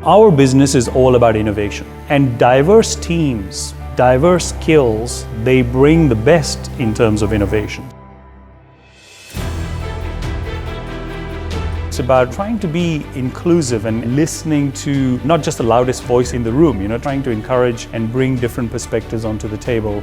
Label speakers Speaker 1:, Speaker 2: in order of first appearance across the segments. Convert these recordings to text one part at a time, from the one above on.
Speaker 1: Our business is all about innovation, and diverse teams, diverse skills, they bring the best in terms of innovation. It's about trying to be inclusive and listening to not just the loudest voice in the room, trying to encourage and bring different perspectives onto the table.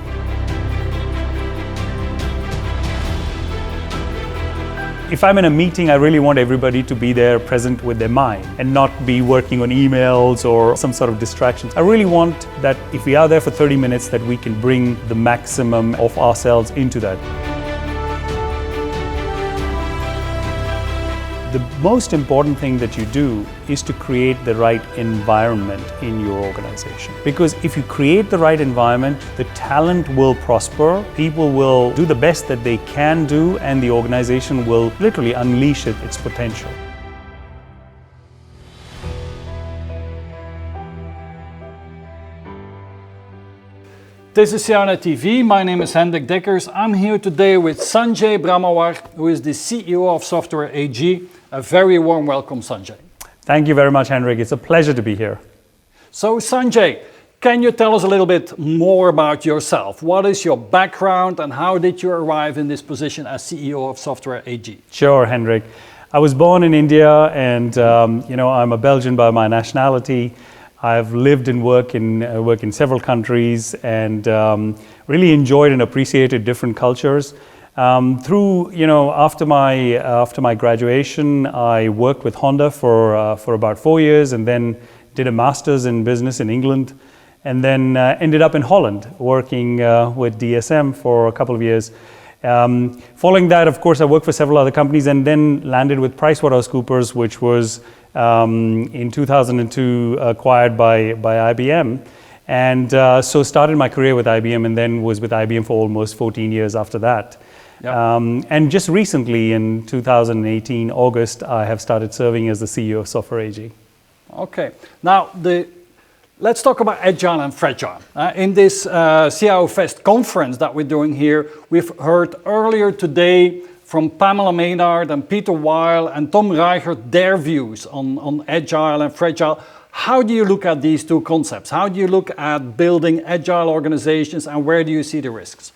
Speaker 1: If I'm in a meeting, I really want everybody to be there present with their mind and not be working on emails or some sort of distractions. I really want that if we are there for 30 minutes, that we can bring the maximum of ourselves into that. The most important thing that you do is to create the right environment in your organization. Because if you create the right environment, the talent will prosper, people will do the best that they can do, and the organization will literally unleash its potential.
Speaker 2: This is CIONET TV. My name is Hendrik Deckers. I'm here today with Sanjay Brahmawar, who is the CEO of Software AG. A very warm welcome, Sanjay.
Speaker 1: Thank you very much, Hendrik. It's a pleasure to be here.
Speaker 2: So, Sanjay, can you tell us a little bit more about yourself? What is your background and how did you arrive in this position as CEO of Software AG?
Speaker 1: Sure, Hendrik. I was born in India and I'm a Belgian by my nationality. I've lived and worked in several countries and really enjoyed and appreciated different cultures. After my graduation, I worked with Honda for about 4 years and then did a master's in business in England and then ended up in Holland working with DSM for a couple of years. Following that, of course, I worked for several other companies and then landed with PricewaterhouseCoopers, which was in 2002 acquired by IBM. And so started my career with IBM and then was with IBM for almost 14 years after that. Yep. And just recently in 2018, August, I have started serving as the CEO of Software AG.
Speaker 2: Okay. Now, let's talk about agile and fragile. In this CIO Fest conference that we're doing here, we've heard earlier today from Pamela Maynard and Peter Weil and Tom Reichert their views on agile and fragile. How do you look at these two concepts? How do you look at building agile organizations and where do you see the risks?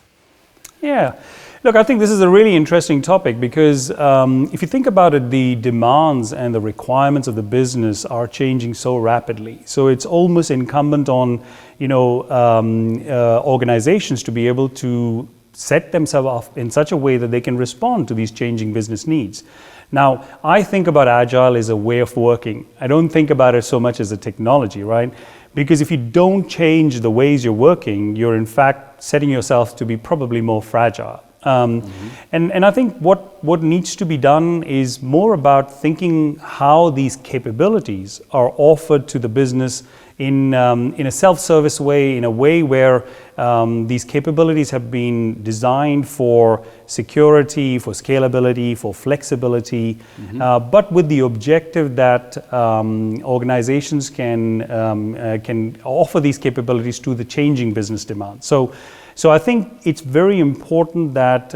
Speaker 1: Yeah. Look, I think this is a really interesting topic because if you think about it, the demands and the requirements of the business are changing so rapidly. So it's almost incumbent on, organizations to be able to set themselves up in such a way that they can respond to these changing business needs. Now, I think about agile as a way of working. I don't think about it so much as a technology, right? Because if you don't change the ways you're working, you're in fact setting yourself to be probably more fragile. And I think what needs to be done is more about thinking how these capabilities are offered to the business in a self-service way, in a way where these capabilities have been designed for security, for scalability, for flexibility, but with the objective that organizations can offer these capabilities to the changing business demands. So I think it's very important that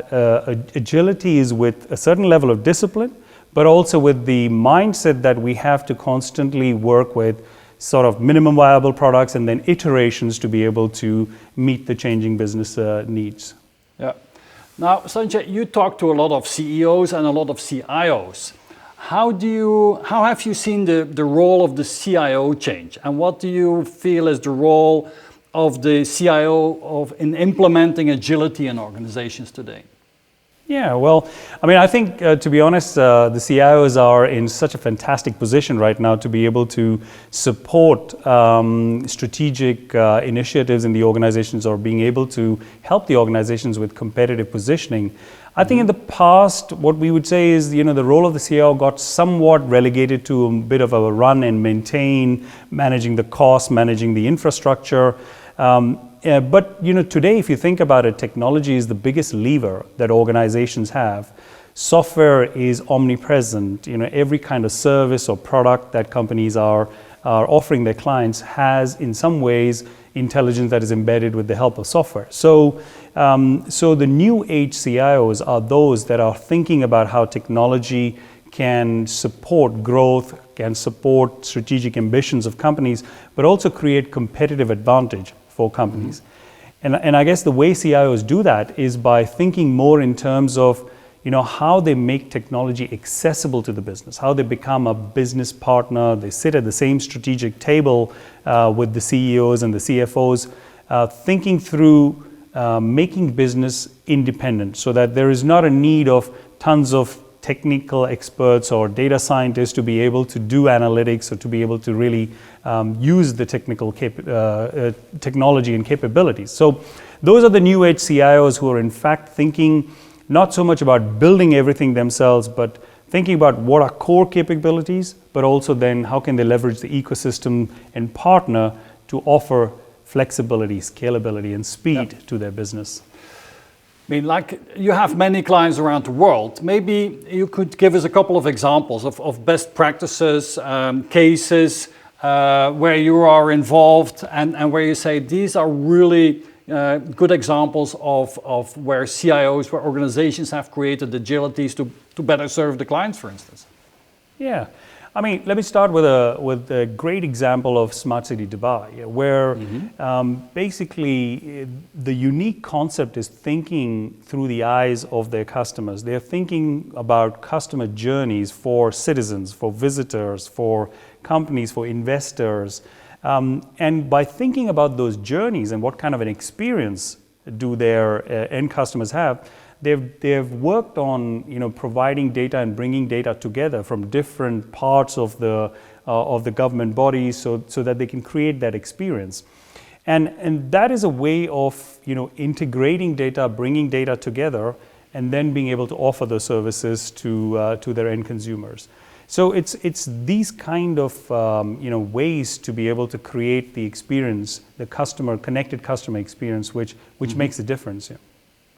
Speaker 1: agility is with a certain level of discipline, but also with the mindset that we have to constantly work with sort of minimum viable products and then iterations to be able to meet the changing business needs.
Speaker 2: Yeah. Now, Sanjay, you talk to a lot of CEOs and a lot of CIOs. How have you seen the role of the CIO change? And what do you feel is the role of the CIO in implementing agility in organizations today?
Speaker 1: Yeah, well, I think to be honest, the CIOs are in such a fantastic position right now to be able to support strategic initiatives in the organizations or being able to help the organizations with competitive positioning. I think in the past, what we would say is, the role of the CIO got somewhat relegated to a bit of a run and maintain, managing the cost, managing the infrastructure. But today, if you think about it, technology is the biggest lever that organizations have. Software is omnipresent. Every kind of service or product that companies are offering their clients has, in some ways, intelligence that is embedded with the help of software. So the new age CIOs are those that are thinking about how technology can support growth, can support strategic ambitions of companies, but also create competitive advantage for companies. And I guess the way CIOs do that is by thinking more in terms of how they make technology accessible to the business, how they become a business partner. They sit at the same strategic table with the CEOs and the CFOs, thinking through making business independent so that there is not a need of tons of technical experts or data scientists to be able to do analytics or to be able to really use the technology and capabilities. So those are the new age CIOs who are in fact thinking not so much about building everything themselves, but thinking about what are core capabilities, but also then how can they leverage the ecosystem and partner to offer flexibility, scalability, and speed to their business.
Speaker 2: I mean, like you have many clients around the world. Maybe you could give us a couple of examples of best practices, cases where you are involved and where you say these are really good examples of where CIOs, where organizations have created agilities to better serve the clients, for instance.
Speaker 1: Yeah. I mean, let me start with a great example of Smart City Dubai, where basically the unique concept is thinking through the eyes of their customers. They're thinking about customer journeys for citizens, for visitors, for companies, for investors. And by thinking about those journeys and what kind of an experience do their end customers have, they've worked on providing data and bringing data together from different parts of the government bodies so that they can create that experience. And that is a way of integrating data, bringing data together, and then being able to offer the services to their end consumers. So it's these kind of ways to be able to create the experience, the connected customer experience, which makes a difference. Yeah.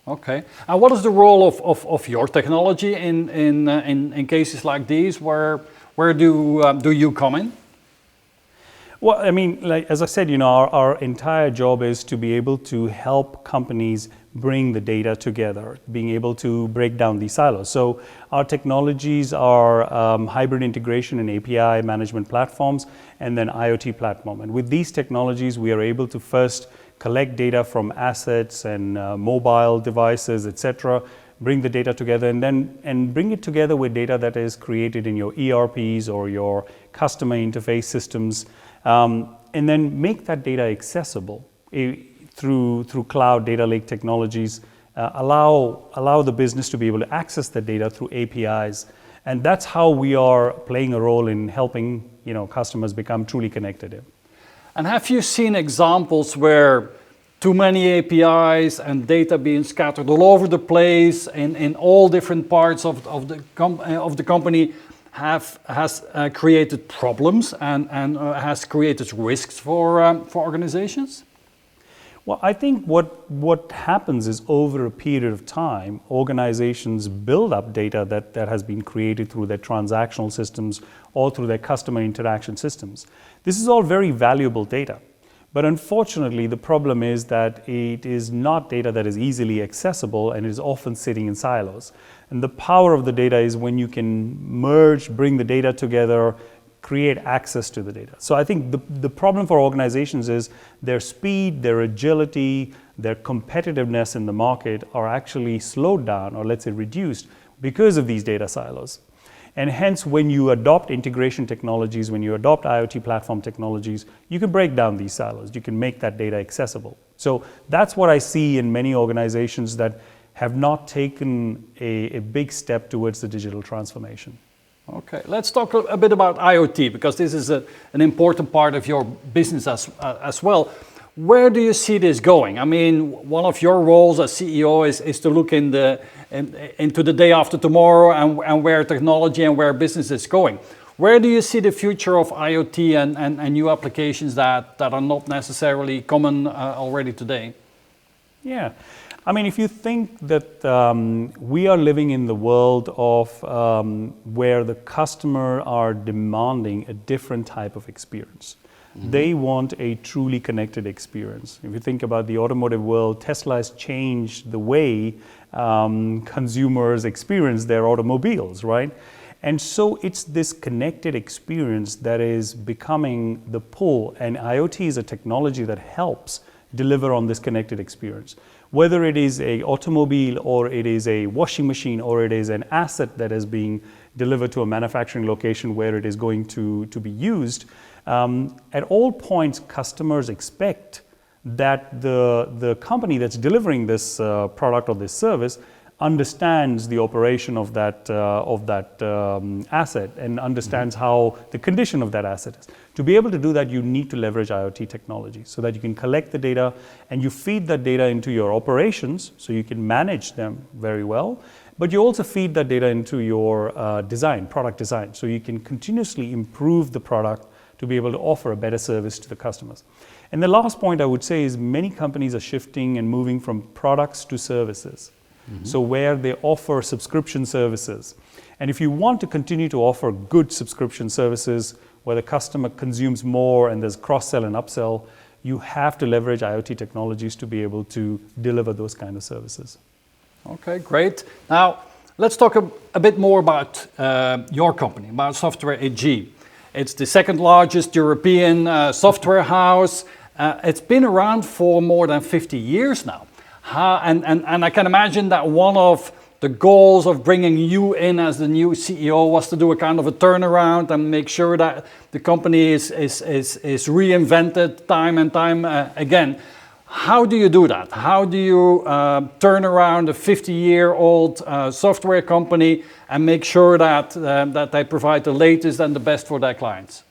Speaker 2: Okay. And what is the role of your technology in cases like these? Where do you come in?
Speaker 1: Well, I mean, like as I said, our entire job is to be able to help companies bring the data together, being able to break down these silos. So our technologies are hybrid integration and API management platforms, and then IoT platform. And with these technologies, we are able to first collect data from assets and mobile devices, etc., bring the data together, and bring it together with data that is created in your ERPs or your customer interface systems, and then make that data accessible through cloud data lake technologies, allow the business to be able to access the data through APIs, and that's how we are playing a role in helping customers become truly connected.
Speaker 2: And have you seen examples where too many APIs and data being scattered all over the place in all different parts of the company has created problems and has created risks for organizations?
Speaker 1: Well, I think what happens is over a period of time, organizations build up data that has been created through their transactional systems or through their customer interaction systems. This is all very valuable data. But unfortunately, the problem is that it is not data that is easily accessible and is often sitting in silos. And the power of the data is when you can merge, bring the data together, create access to the data. So I think the problem for organizations is their speed, their agility, their competitiveness in the market are actually slowed down, or let's say reduced, because of these data silos. And hence, when you adopt integration technologies, when you adopt IoT platform technologies, you can break down these silos. You can make that data accessible. So that's what I see in many organizations that have not taken a big step towards the digital transformation.
Speaker 2: Okay, let's talk a bit about IoT, because this is an important part of your business as well. Where do you see this going? I mean, one of your roles as CEO is to look into the day after tomorrow and where technology and where business is going. Where do you see the future of IoT and new applications that are not necessarily common already today?
Speaker 1: Yeah. I mean, if you think that we are living in the world of where the customer are demanding a different type of experience. Mm-hmm. They want a truly connected experience. If you think about the automotive world, Tesla has changed the way consumers experience their automobiles, right? And so it's this connected experience that is becoming the pull, and IoT is a technology that helps deliver on this connected experience. Whether it is an automobile or it is a washing machine or it is an asset that is being delivered to a manufacturing location where it is going to be used, at all points customers expect that the company that's delivering this product or this service understands the operation of that asset and understands how the condition of that asset is. To be able to do that, you need to leverage IoT technology so that you can collect the data and you feed that data into your operations so you can manage them very well. But you also feed that data into your product design, so you can continuously improve the product to be able to offer a better service to the customers. And the last point I would say is many companies are shifting and moving from products to services. So where they offer subscription services. And if you want to continue to offer good subscription services where the customer consumes more and there's cross-sell and upsell, you have to leverage IoT technologies to be able to deliver those kind of services.
Speaker 2: Okay, great. Now, let's talk a bit more about your company, about Software AG. It's the second largest European software house. It's been around for more than 50 years now. And I can imagine that one of the goals of bringing you in as the new CEO was to do a kind of a turnaround and make sure that the company is reinvented time and time again. How do you do that? How do you turn around a 50-year-old software company and make sure that they provide the latest and the best for their clients?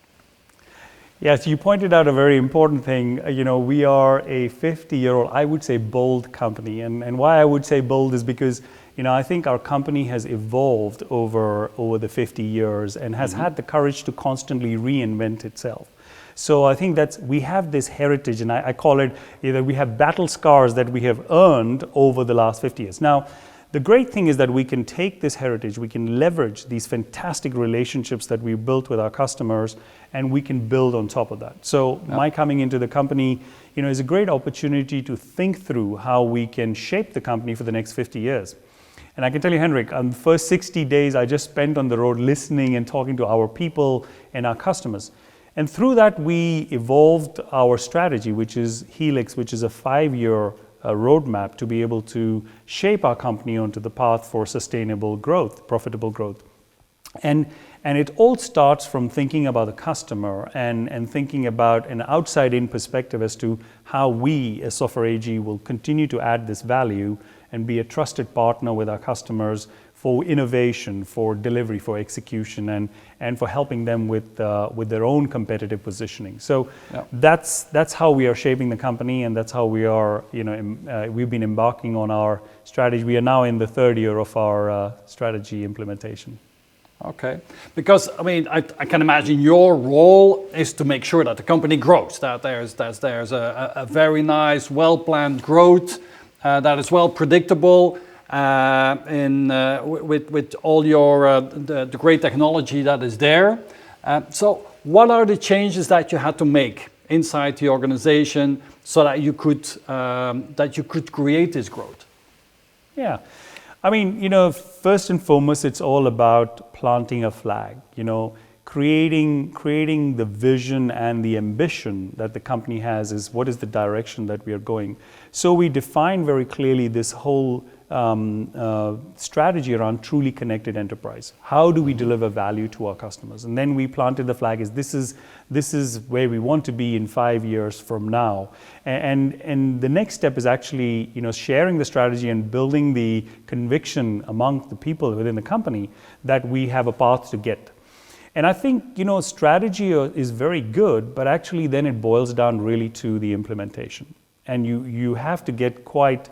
Speaker 1: Yes, you pointed out a very important thing. We are a 50-year-old, I would say, bold company. And why I would say bold is because, I think our company has evolved over the 50 years and has had the courage to constantly reinvent itself. So I think we have this heritage, and I call it either we have battle scars that we have earned over the last 50 years. Now, the great thing is that we can take this heritage, we can leverage these fantastic relationships that we built with our customers, and we can build on top of that. So my coming into the company, is a great opportunity to think through how we can shape the company for the next 50 years. And I can tell you, Hendrik, the first 60 days I just spent on the road listening and talking to our people and our customers. And through that, we evolved our strategy, which is Helix, which is a 5-year roadmap to be able to shape our company onto the path for sustainable growth, profitable growth. And it all starts from thinking about the customer and thinking about an outside-in perspective as to how we, as Software AG, will continue to add this value and be a trusted partner with our customers for innovation, for delivery, for execution, and for helping them with their own competitive positioning. So that's how we are shaping the company, and that's how we are. We've been embarking on our strategy. We are now in the 3rd year of our strategy implementation.
Speaker 2: Okay, because I can imagine your role is to make sure that the company grows, that there's a very nice, well-planned growth that is well predictable. With all your the great technology that is there. So what are the changes that you had to make inside the organization so that you could create this growth?
Speaker 1: Yeah, first and foremost, it's all about planting a flag. Creating the vision and the ambition that the company has is what is the direction that we are going. So we define very clearly this whole strategy around truly connected enterprise. How do we deliver value to our customers? And then we planted the flag as this is where we want to be in 5 years from now. And the next step is actually sharing the strategy and building the conviction among the people within the company that we have a path to get. And I think strategy is very good, but actually then it boils down really to the implementation. And you have to get quite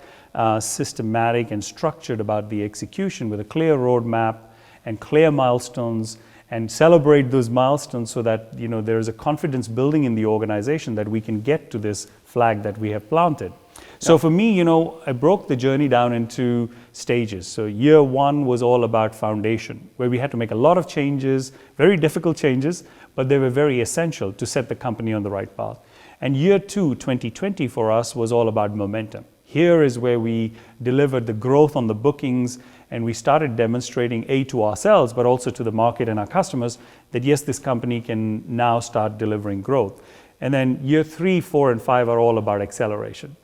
Speaker 1: systematic and structured about the execution with a clear roadmap and clear milestones, and celebrate those milestones so that there is a confidence building in the organization that we can get to this flag that we have planted. So for me, I broke the journey down into stages. So year 1 was all about foundation, where we had to make a lot of changes, very difficult changes, but they were very essential to set the company on the right path. And year 2, 2020 for us was all about momentum. Here is where we delivered the growth on the bookings and we started demonstrating to ourselves, but also to the market and our customers, that yes, this company can now start delivering growth. And then year 3, 4, and 5 are all about acceleration.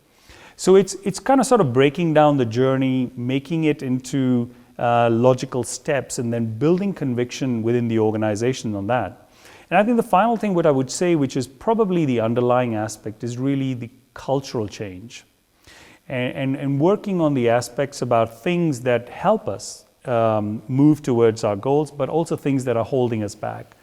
Speaker 1: So it's kind of sort of breaking down the journey, making it into logical steps, and then building conviction within the organization on that. And I think the final thing what I would say, which is probably the underlying aspect, is really the cultural change. And working on the aspects about things that help us move towards our goals, but also things that are holding us back.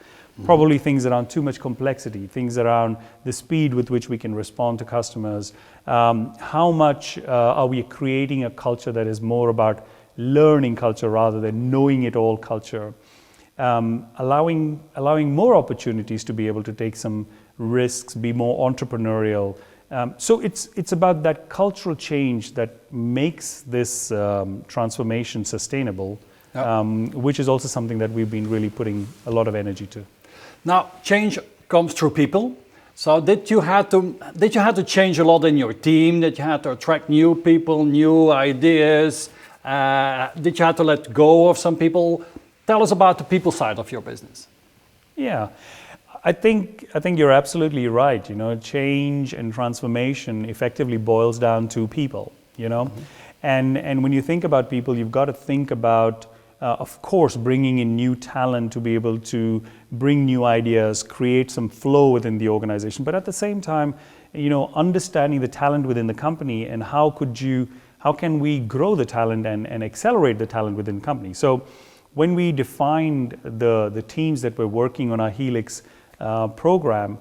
Speaker 1: Probably things around too much complexity, things around the speed with which we can respond to customers. How much are we creating a culture that is more about learning culture rather than knowing it all culture? Allowing more opportunities to be able to take some risks, be more entrepreneurial. So it's about that cultural change that makes this transformation sustainable, which is also something that we've been really putting a lot of energy to.
Speaker 2: Now, change comes through people. So did you have to change a lot in your team? Did you have to attract new people, new ideas? Did you have to let go of some people? Tell us about the people side of your business.
Speaker 1: Yeah, I think you're absolutely right. You know, change and transformation effectively boils down to people. You know, and when you think about people, you've got to think about, of course, bringing in new talent to be able to bring new ideas, create some flow within the organization. But at the same time, you know, understanding the talent within the company and how can we grow the talent and accelerate the talent within the company. So when we defined the teams that were working on our Helix program,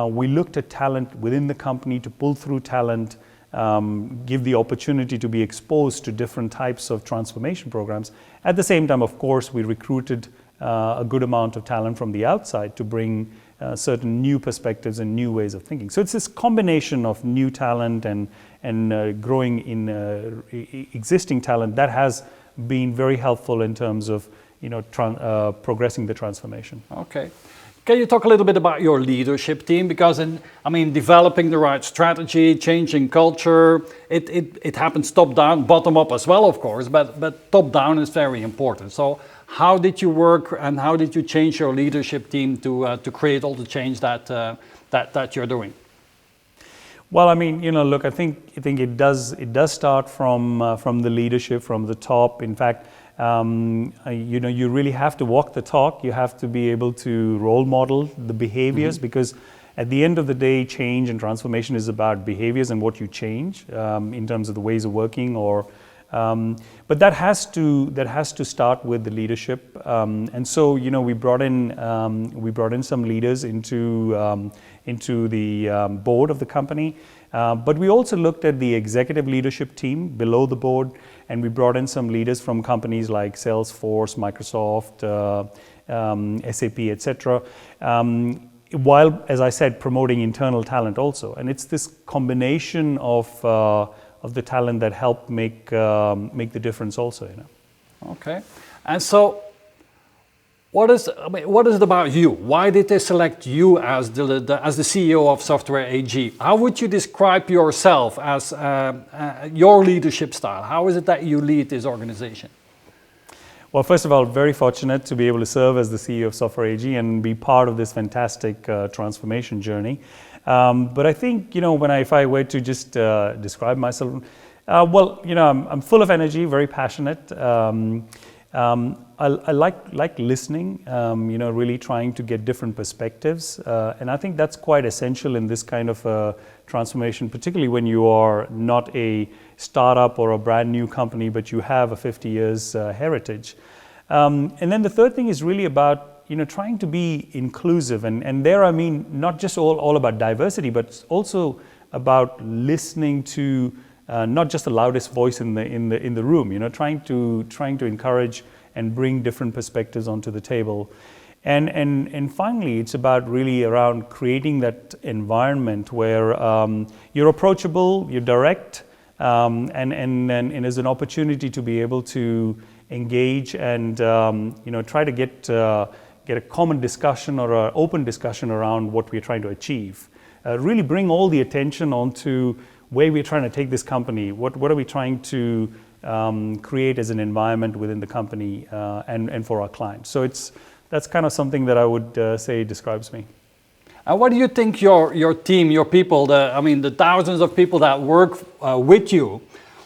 Speaker 1: we looked at talent within the company to pull through talent, give the opportunity to be exposed to different types of transformation programs. At the same time, of course, we recruited a good amount of talent from the outside to bring certain new perspectives and new ways of thinking. So it's this combination of new talent and growing in existing talent that has been very helpful in terms of, you know, progressing the transformation.
Speaker 2: Okay. Can you talk a little bit about your leadership team? Because developing the right strategy, changing culture, it happens top down, bottom up as well, of course, but top down is very important. So how did you work and how did you change your leadership team to create all the change that you're doing?
Speaker 1: Well, I mean, you know, look, I think it does start from the leadership, from the top. In fact, you know, you really have to walk the talk. You have to be able to role model the behaviors, because at the end of the day, change and transformation is about behaviors and what you change in terms of the ways of working. But that has to start with the leadership. And so, you know, we brought in some leaders into the board of the company. But we also looked at the executive leadership team below the board, and we brought in some leaders from companies like Salesforce, Microsoft, SAP, etc. While, as I said, promoting internal talent also. And it's this combination of the talent that help make the difference also. You know.
Speaker 2: Okay. And so, what is it about you? Why did they select you as the CEO of Software AG? How would you describe yourself as your leadership style? How is it that you lead this organization?
Speaker 1: Well, first of all, very fortunate to be able to serve as the CEO of Software AG and be part of this fantastic transformation journey. But I think, you know, if I were to just describe myself, well, you know, I'm full of energy, very passionate. I like listening, you know, really trying to get different perspectives. And I think that's quite essential in this kind of transformation, particularly when you are not a startup or a brand new company, but you have a 50 years heritage. And then the third thing is really about, you know, trying to be inclusive. And there, I mean, not just all about diversity, but also about listening to not just the loudest voice in the room, you know, trying to encourage and bring different perspectives onto the table. And finally, it's about really around creating that environment where you're approachable, you're direct, and there's an opportunity to be able to engage and you know, try to get a common discussion or an open discussion around what we're trying to achieve. Really bring all the attention onto where we're trying to take this company. What are we trying to create as an environment within the company and for our clients. So that's kind of something that I would say describes me.
Speaker 2: And what do you think your team, your people, the thousands of people that work with you,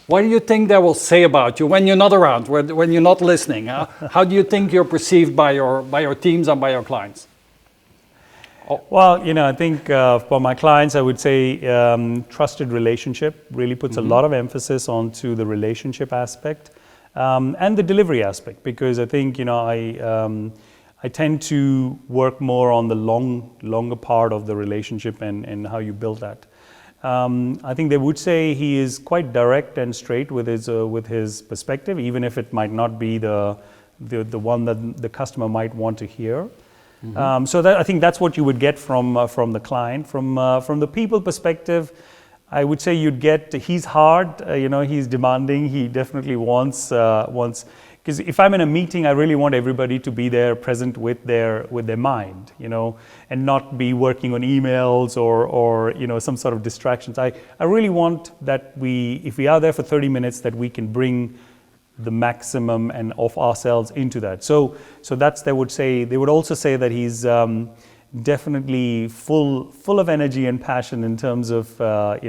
Speaker 2: what do you think they will say about you when you're not around, when you're not listening? How do you think you're perceived by your teams and by your clients?
Speaker 1: Well, I think for my clients, I would say trusted relationship really puts a lot of emphasis onto the relationship aspect and the delivery aspect, because I think, I tend to work more on the longer part of the relationship and how you build that. I think they would say he is quite direct and straight with his perspective, even if it might not be the one that the customer might want to hear. So I think that's what you would get from the client. From the people perspective, I would say you'd get he's hard, he's demanding. He definitely wants. Because if I'm in a meeting, I really want everybody to be there, present with their mind, and not be working on emails or some sort of distractions. I really want that if we are there for 30 minutes, that we can bring the maximum and of ourselves into that. So they would also say that he's definitely full of energy and passion in terms of I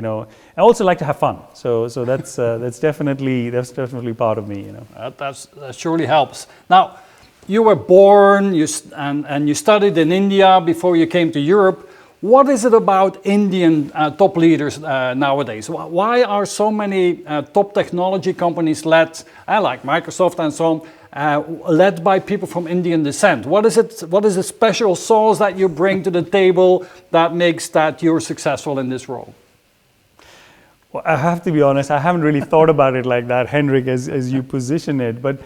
Speaker 1: also like to have fun. So that's definitely part of me.
Speaker 2: That surely helps. Now, you were born and you studied in India before you came to Europe. What is it about Indian top leaders nowadays? Why are so many top technology companies led, like Microsoft and so on, led by people from Indian descent? What is the special sauce that you bring to the table that makes that you're successful in this role?
Speaker 1: Well, I have to be honest, I haven't really thought about it like that, Hendrik, as you position it. But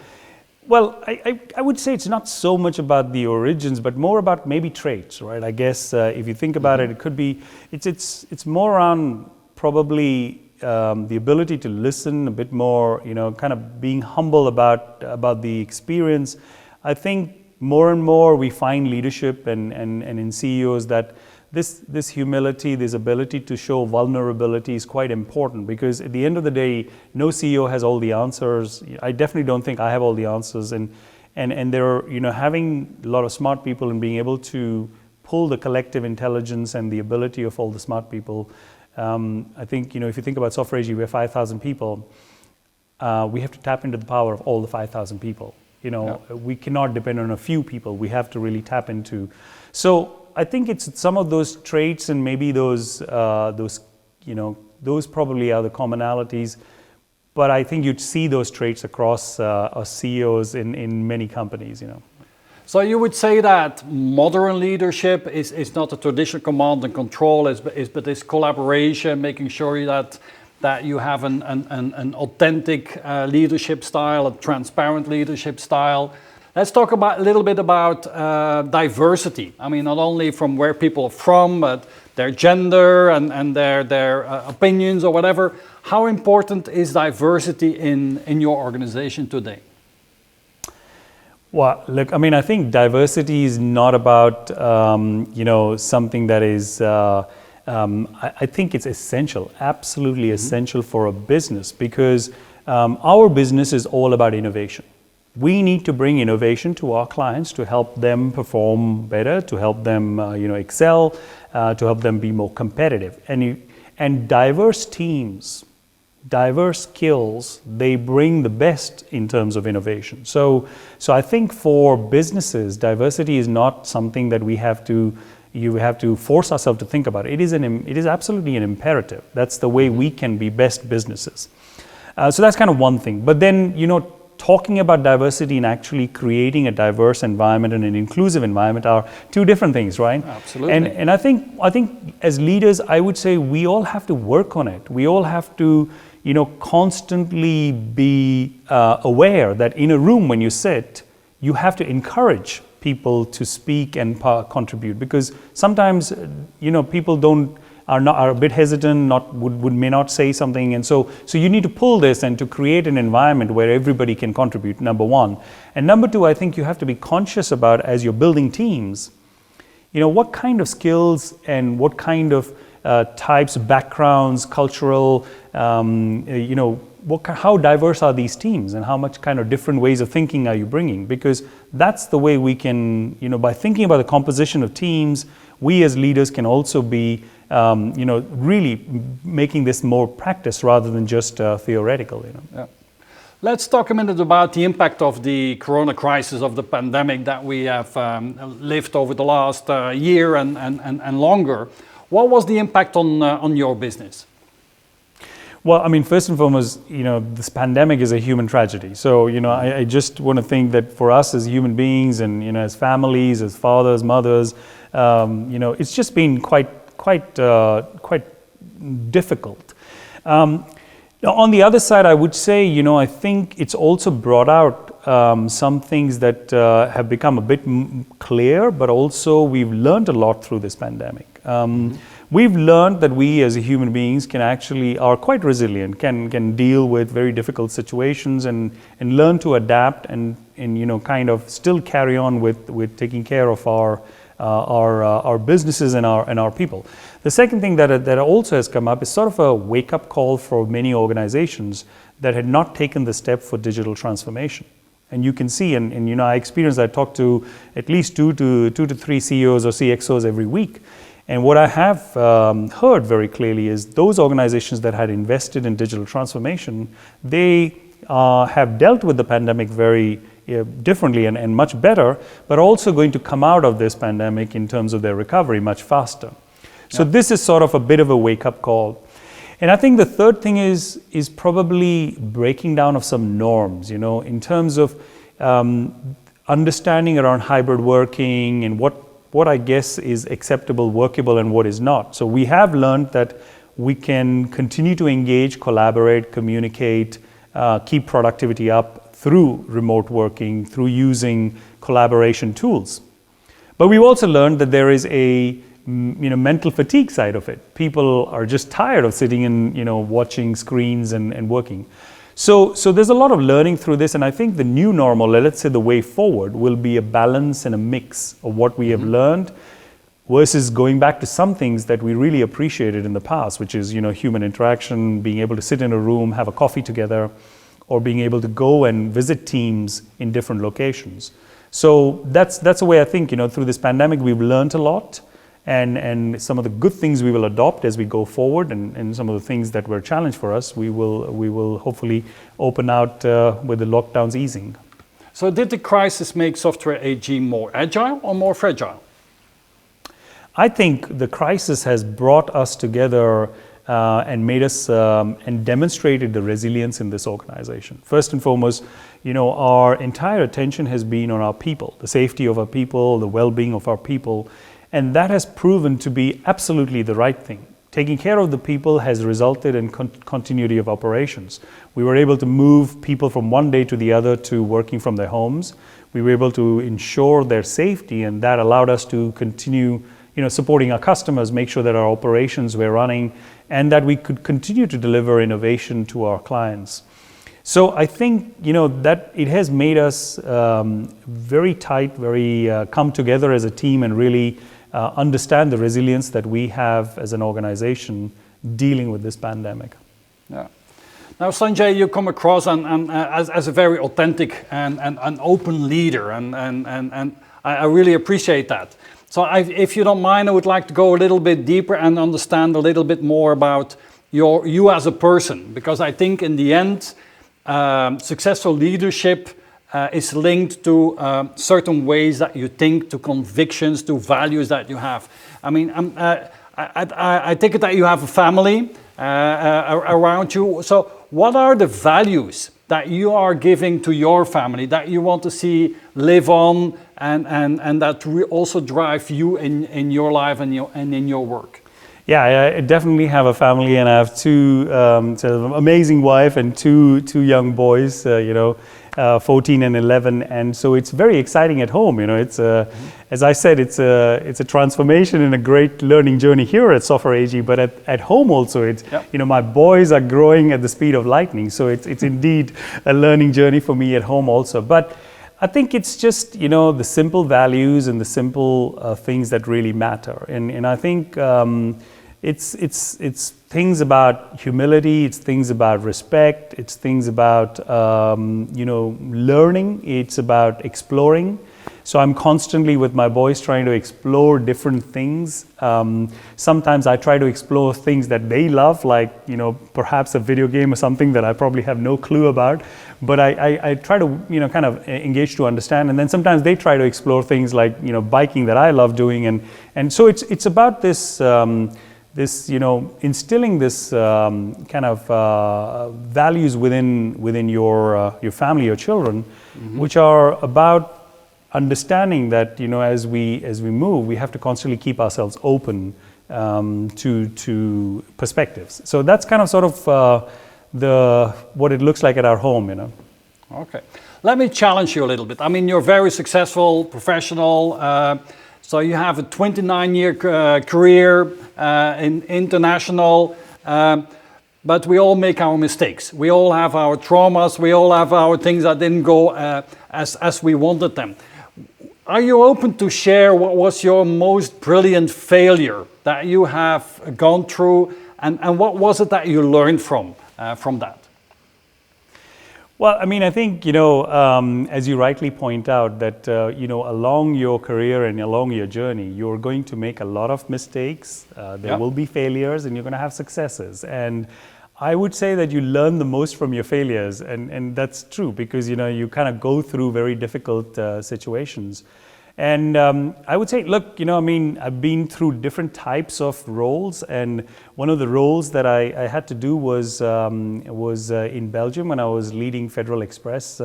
Speaker 1: well, I would say it's not so much about the origins, but more about maybe traits, right? I guess if you think about it, it could be, it's more around probably the ability to listen a bit more, kind of being humble about the experience. I think more and more we find leadership and in CEOs that this humility, this ability to show vulnerability is quite important, because at the end of the day, no CEO has all the answers. I definitely don't think I have all the answers, and they're having a lot of smart people and being able to pull the collective intelligence and the ability of all the smart people. I think if you think about Software AG, we're 5,000 people. We have to tap into the power of all the 5,000 people. We cannot depend on a few people. We have to really tap into. So I think it's some of those traits, and maybe those probably are the commonalities. But I think you'd see those traits across CEOs in many companies.
Speaker 2: So you would say that modern leadership is not a traditional command and control, but is collaboration, making sure that you have an authentic leadership style, a transparent leadership style. Let's talk a little bit about diversity. I mean, not only from where people are from, but their gender and their opinions or whatever. How important is diversity in your organization today?
Speaker 1: Well, look, I think diversity is not about, something that is, I think it's essential, absolutely essential for a business, because our business is all about innovation. We need to bring innovation to our clients to help them perform better, to help them excel, to help them be more competitive. And diverse teams, diverse skills, they bring the best in terms of innovation. So I think for businesses, diversity is not something that you have to force ourselves to think about. It is absolutely an imperative. That's the way we can be best businesses. So that's kind of one thing. But then, talking about diversity and actually creating a diverse environment and an inclusive environment are two different things, right?
Speaker 2: Absolutely.
Speaker 1: And I think as leaders, I would say we all have to work on it. We all have to, constantly be aware that in a room when you sit, you have to encourage people to speak and contribute, because sometimes, people are a bit hesitant, may not say something, and so you need to pull this and to create an environment where everybody can contribute, number one. And number two, I think you have to be conscious about, as you're building teams, what kind of skills and what kind of types, backgrounds, cultural, how diverse are these teams, and how much kind of different ways of thinking are you bringing? Because that's the way we can, by thinking about the composition of teams, we as leaders can also be, really making this more practice rather than just theoretical.
Speaker 2: Yeah. Let's talk a minute about the impact of the corona crisis, of the pandemic that we have lived over the last year and longer. What was the impact on your business?
Speaker 1: Well, I mean, first and foremost, this pandemic is a human tragedy. So, I just want to think that for us as human beings and, as families, as fathers, mothers, it's just been quite difficult. Now, on the other side, I would say, I think it's also brought out some things that have become a bit clear, but also we've learned a lot through this pandemic. We've learned that we as human beings are quite resilient, can deal with very difficult situations and learn to adapt and kind of still carry on with taking care of our businesses and our people. The second thing that also has come up is sort of a wake-up call for many organizations that had not taken the step for digital transformation. And you can see, and I talk to at least two to three CEOs or CXOs every week. And what I have heard very clearly is those organizations that had invested in digital transformation, they have dealt with the pandemic very differently and much better, but also going to come out of this pandemic in terms of their recovery much faster. So this is sort of a bit of a wake-up call. And I think the third thing is probably breaking down of some norms, in terms of understanding around hybrid working and what I guess is acceptable, workable, and what is not. So we have learned that we can continue to engage, collaborate, communicate, keep productivity up through remote working, through using collaboration tools. But we've also learned that there is a mental fatigue side of it. People are just tired of sitting and watching screens and working. So there's a lot of learning through this, and I think the new normal, let's say the way forward, will be a balance and a mix of what we have learned versus going back to some things that we really appreciated in the past, which is human interaction, being able to sit in a room, have a coffee together, or being able to go and visit teams in different locations. So that's a way I think, through this pandemic, we've learned a lot, and some of the good things we will adopt as we go forward, and some of the things that were a challenge for us, we will hopefully open out with the lockdowns easing.
Speaker 2: So did the crisis make Software AG more agile or more fragile?
Speaker 1: I think the crisis has brought us together and made us and demonstrated the resilience in this organization. First and foremost, our entire attention has been on our people, the safety of our people, the well-being of our people, and that has proven to be absolutely the right thing. Taking care of the people has resulted in continuity of operations. We were able to move people from one day to the other to working from their homes. We were able to ensure their safety, and that allowed us to continue supporting our customers, make sure that our operations were running, and that we could continue to deliver innovation to our clients. So I think, that it has made us very tight, very come together as a team and really understand the resilience that we have as an organization dealing with this pandemic.
Speaker 2: Yeah. Now, Sanjay, you come across as a very authentic and open leader, and I really appreciate that. So if you don't mind, I would like to go a little bit deeper and understand a little bit more about you as a person, because I think in the end, successful leadership is linked to certain ways that you think, to convictions, to values that you have. I mean, I take it that you have a family around you. So what are the values that you are giving to your family that you want to see live on and that also drive you in your life and in your work?
Speaker 1: Yeah, I definitely have a family, and I have two amazing wife and two young boys, 14 and 11, and so it's very exciting at home. It's as I said, it's a transformation and a great learning journey here at Software AG, but at home also, it's my boys are growing at the speed of lightning, so it's indeed a learning journey for me at home also. But I think it's just the simple values and the simple things that really matter, and I think it's things about humility, it's things about respect, it's things about learning, it's about exploring. So I'm constantly with my boys trying to explore different things. Sometimes I try to explore things that they love, like perhaps a video game or something that I probably have no clue about. But I try to kind of engage to understand, and then sometimes they try to explore things like biking that I love doing, and so it's about this. Instilling this kind of values within your family, your children, which are about understanding that as we move, we have to constantly keep ourselves open to perspectives. So that's kind of sort of what it looks like at our home.
Speaker 2: Okay, let me challenge you a little bit. I mean, you're very successful professional. So you have a 29-year career in international, but we all make our mistakes. We all have our traumas. We all have our things that didn't go as we wanted them. Are you open to share what was your most brilliant failure that you have gone through, and what was it that you learned from that?
Speaker 1: Well, I mean, I think, as you rightly point out, that, along your career and along your journey, you're going to make a lot of mistakes. There will be failures, and you're going to have successes. And I would say that you learn the most from your failures. And that's true, because, you kind of go through very difficult situations. And I would say, look, I've been through different types of roles, and one of the roles that I had to do was in Belgium when I was leading Federal Express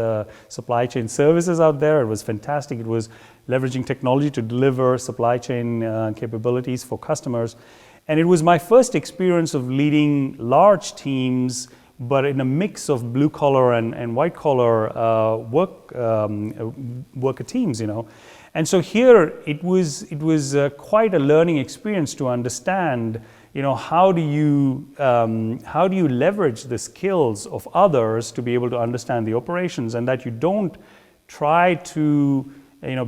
Speaker 1: supply chain services out there. It was fantastic. It was leveraging technology to deliver supply chain capabilities for customers. And it was my first experience of leading large teams, but in a mix of blue collar and white collar worker teams, And so here it was quite a learning experience to understand, how do you leverage the skills of others to be able to understand the operations, and that you don't try to,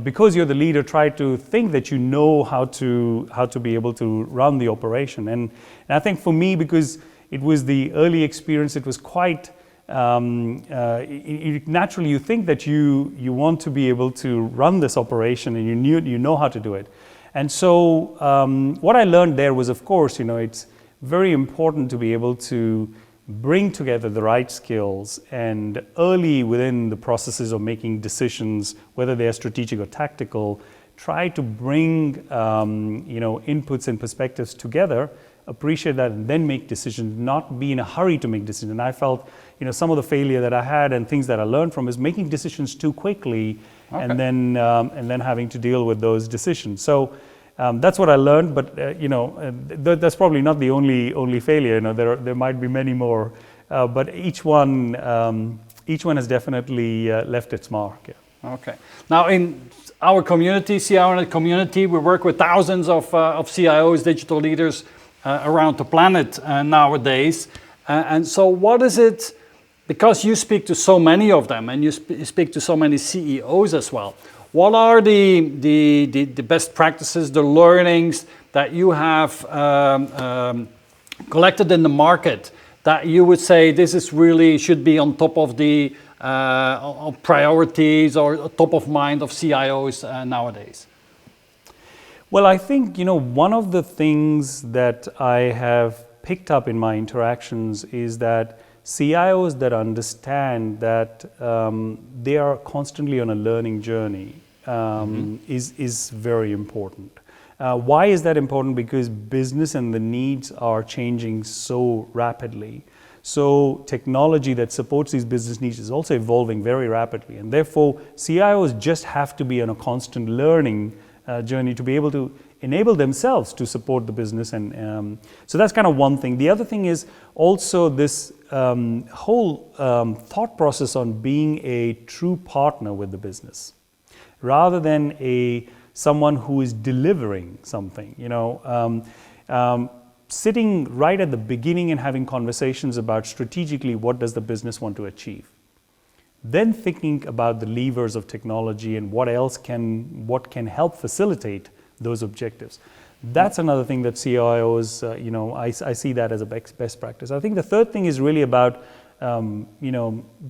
Speaker 1: because you're the leader, try to think that you know how to be able to run the operation. And I think for me, because it was the early experience, it was quite. Naturally, you think that you want to be able to run this operation, and you know how to do it. And so what I learned there was, of course, it's very important to be able to bring together the right skills, and early within the processes of making decisions, whether they are strategic or tactical, try to bring inputs and perspectives together, appreciate that, and then make decisions, not be in a hurry to make decisions. And I felt, some of the failure that I had and things that I learned from is making decisions too quickly, and then having to deal with those decisions. So that's what I learned. But that's probably not the only failure. There might be many more, but each one has definitely left its mark. Yeah.
Speaker 2: Okay. Now in our community, CIONET community, we work with thousands of CIOs, digital leaders around the planet nowadays. And so what is it, because you speak to so many of them and you speak to so many CEOs as well, what are the best practices, the learnings that you have collected in the market that you would say this is really should be on top of the priorities or top of mind of CIOs nowadays?
Speaker 1: Well, I think, one of the things that I have picked up in my interactions is that CIOs that understand that they are constantly on a learning journey is very important. Why is that important? Because business and the needs are changing so rapidly. So technology that supports these business needs is also evolving very rapidly. And therefore, CIOs just have to be on a constant learning journey to be able to enable themselves to support the business. And so that's kind of one thing. The other thing is also this whole thought process on being a true partner with the business, rather than someone who is delivering something. Sitting right at the beginning and having conversations about strategically what does the business want to achieve. Then thinking about the levers of technology and what can help facilitate those objectives. That's another thing that CIOs, I see that as a best practice. I think the third thing is really about,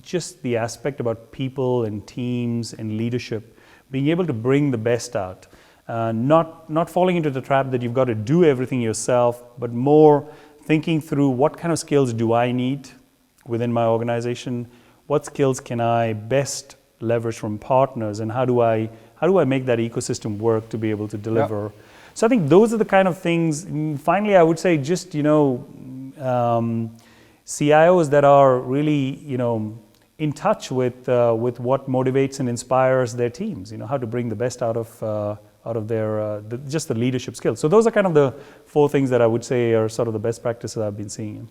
Speaker 1: just the aspect about people and teams and leadership, being able to bring the best out. Not falling into the trap that you've got to do everything yourself, but more thinking through what kind of skills do I need within my organization, what skills can I best leverage from partners, and how do I make that ecosystem work to be able to deliver. Yep. So I think those are the kind of things. Finally, I would say just CIOs that are really in touch with what motivates and inspires their teams. How to bring the best out of their just the leadership skills. So those are kind of the 4 things that I would say are sort of the best practices I've been seeing.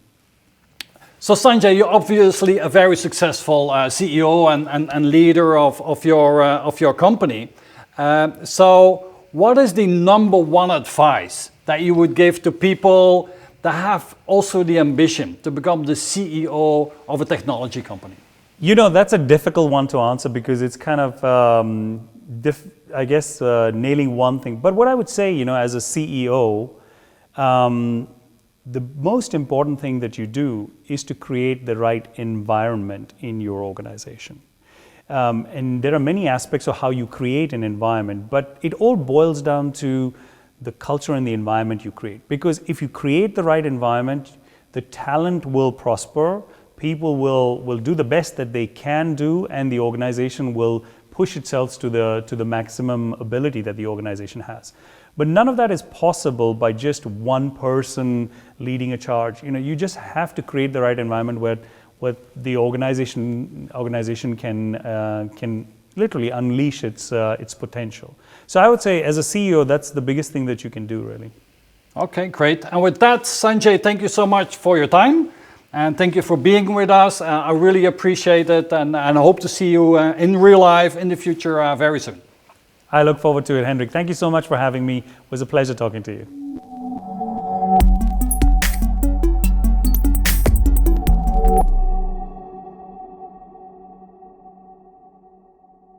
Speaker 2: So Sanjay, you're obviously a very successful CEO and leader of your company. So what is the number 1 advice that you would give to people that have also the ambition to become the CEO of a technology company?
Speaker 1: That's a difficult one to answer because it's kind of, nailing one thing. But what I would say, as a CEO, the most important thing that you do is to create the right environment in your organization. And there are many aspects of how you create an environment, but it all boils down to the culture and the environment you create. Because if you create the right environment, the talent will prosper, people will do the best that they can do, and the organization will push itself to the maximum ability that the organization has. But none of that is possible by just one person leading a charge. You just have to create the right environment where the organization can literally unleash its potential. So I would say, as a CEO, that's the biggest thing that you can do, really.
Speaker 2: Okay, great. And with that, Sanjay, thank you so much for your time. And thank you for being with us. I really appreciate it, and I hope to see you in real life in the future very soon.
Speaker 1: I look forward to it, Hendrik. Thank you so much for having me. It was a pleasure talking to you.